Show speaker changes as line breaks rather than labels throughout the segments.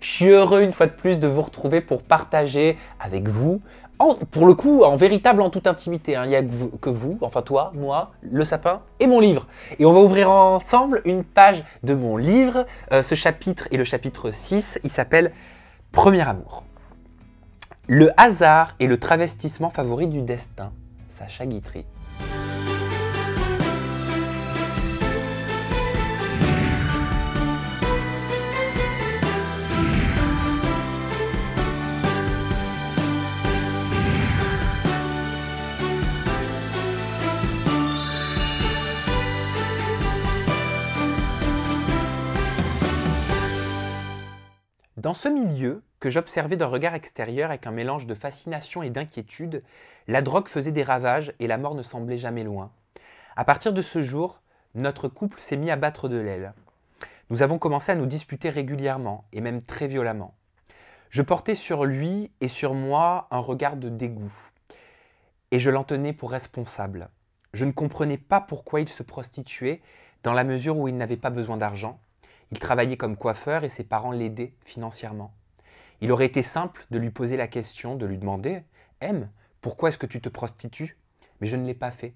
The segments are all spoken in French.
Je suis heureux une fois de plus de vous retrouver pour partager avec vous, pour le coup, en véritable en toute intimité. Hein. Il n'y a que vous, enfin toi, moi, le sapin et mon livre. Et on va ouvrir ensemble une page de mon livre. Ce chapitre est le chapitre 6, il s'appelle « Premier amour ». Le hasard est le travestissement favori du destin. Sacha Guitry. Dans ce milieu, que j'observais d'un regard extérieur avec un mélange de fascination et d'inquiétude, la drogue faisait des ravages et la mort ne semblait jamais loin. À partir de ce jour, notre couple s'est mis à battre de l'aile. Nous avons commencé à nous disputer régulièrement et même très violemment. Je portais sur lui et sur moi un regard de dégoût et je l'en tenais pour responsable. Je ne comprenais pas pourquoi il se prostituait dans la mesure où il n'avait pas besoin d'argent. Il travaillait comme coiffeur et ses parents l'aidaient financièrement. Il aurait été simple de lui poser la question, de lui demander « M, pourquoi est-ce que tu te prostitues ?» Mais je ne l'ai pas fait.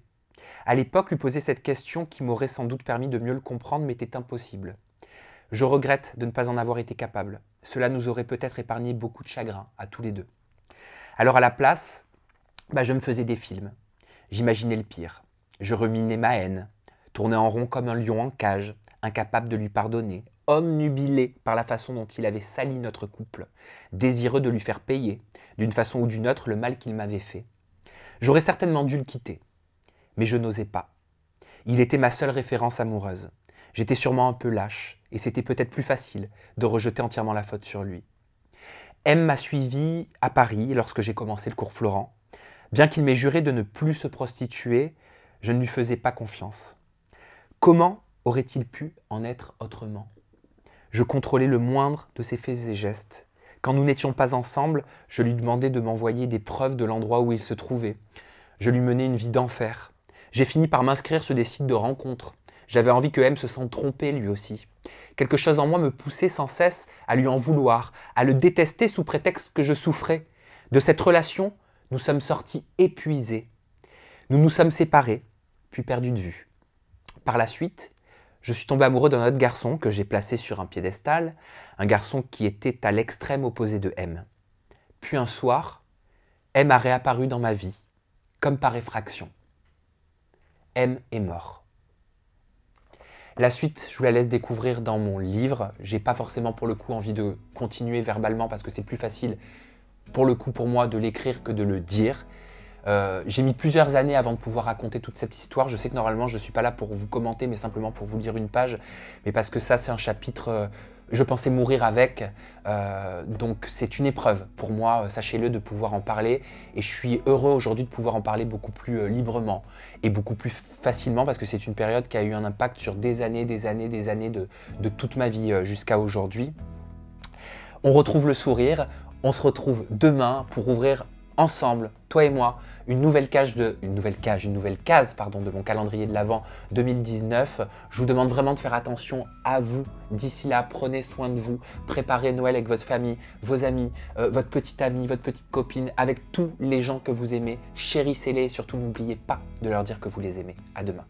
À l'époque, lui poser cette question qui m'aurait sans doute permis de mieux le comprendre m'était impossible. Je regrette de ne pas en avoir été capable. Cela nous aurait peut-être épargné beaucoup de chagrin à tous les deux. Alors à la place, je me faisais des films. J'imaginais le pire. Je ruminais ma haine, tournais en rond comme un lion en cage, incapable de lui pardonner, omnubilé par la façon dont il avait sali notre couple, désireux de lui faire payer, d'une façon ou d'une autre, le mal qu'il m'avait fait. J'aurais certainement dû le quitter, mais je n'osais pas. Il était ma seule référence amoureuse. J'étais sûrement un peu lâche, et c'était peut-être plus facile de rejeter entièrement la faute sur lui. M m'a suivi à Paris lorsque j'ai commencé le cours Florent. Bien qu'il m'ait juré de ne plus se prostituer, je ne lui faisais pas confiance. Comment aurait-il pu en être autrement? Je contrôlais le moindre de ses faits et gestes. Quand nous n'étions pas ensemble, je lui demandais de m'envoyer des preuves de l'endroit où il se trouvait. Je lui menais une vie d'enfer. J'ai fini par m'inscrire sur des sites de rencontres. J'avais envie que M se sente trompé lui aussi. Quelque chose en moi me poussait sans cesse à lui en vouloir, à le détester sous prétexte que je souffrais. De cette relation, nous sommes sortis épuisés. Nous nous sommes séparés, puis perdus de vue. Par la suite, je suis tombé amoureux d'un autre garçon que j'ai placé sur un piédestal, un garçon qui était à l'extrême opposé de M. Puis un soir, M a réapparu dans ma vie, comme par effraction. M est mort. La suite, je vous la laisse découvrir dans mon livre. J'ai pas forcément pour le coup envie de continuer verbalement parce que c'est plus facile pour le coup pour moi de l'écrire que de le dire. J'ai mis plusieurs années avant de pouvoir raconter toute cette histoire. Je sais que normalement je ne suis pas là pour vous commenter mais simplement pour vous lire une page. Mais parce que ça c'est un chapitre, je pensais mourir avec. Donc c'est une épreuve pour moi, sachez-le, de pouvoir en parler. Et je suis heureux aujourd'hui de pouvoir en parler beaucoup plus librement et beaucoup plus facilement parce que c'est une période qui a eu un impact sur des années de toute ma vie jusqu'à aujourd'hui. On retrouve le sourire, on se retrouve demain pour ouvrir ensemble, toi et moi, une nouvelle case de mon calendrier de l'Avent 2019. Je vous demande vraiment de faire attention à vous. D'ici là, prenez soin de vous. Préparez Noël avec votre famille, vos amis, votre petite amie, votre petite copine, avec tous les gens que vous aimez. Chérissez-les et surtout n'oubliez pas de leur dire que vous les aimez. À demain.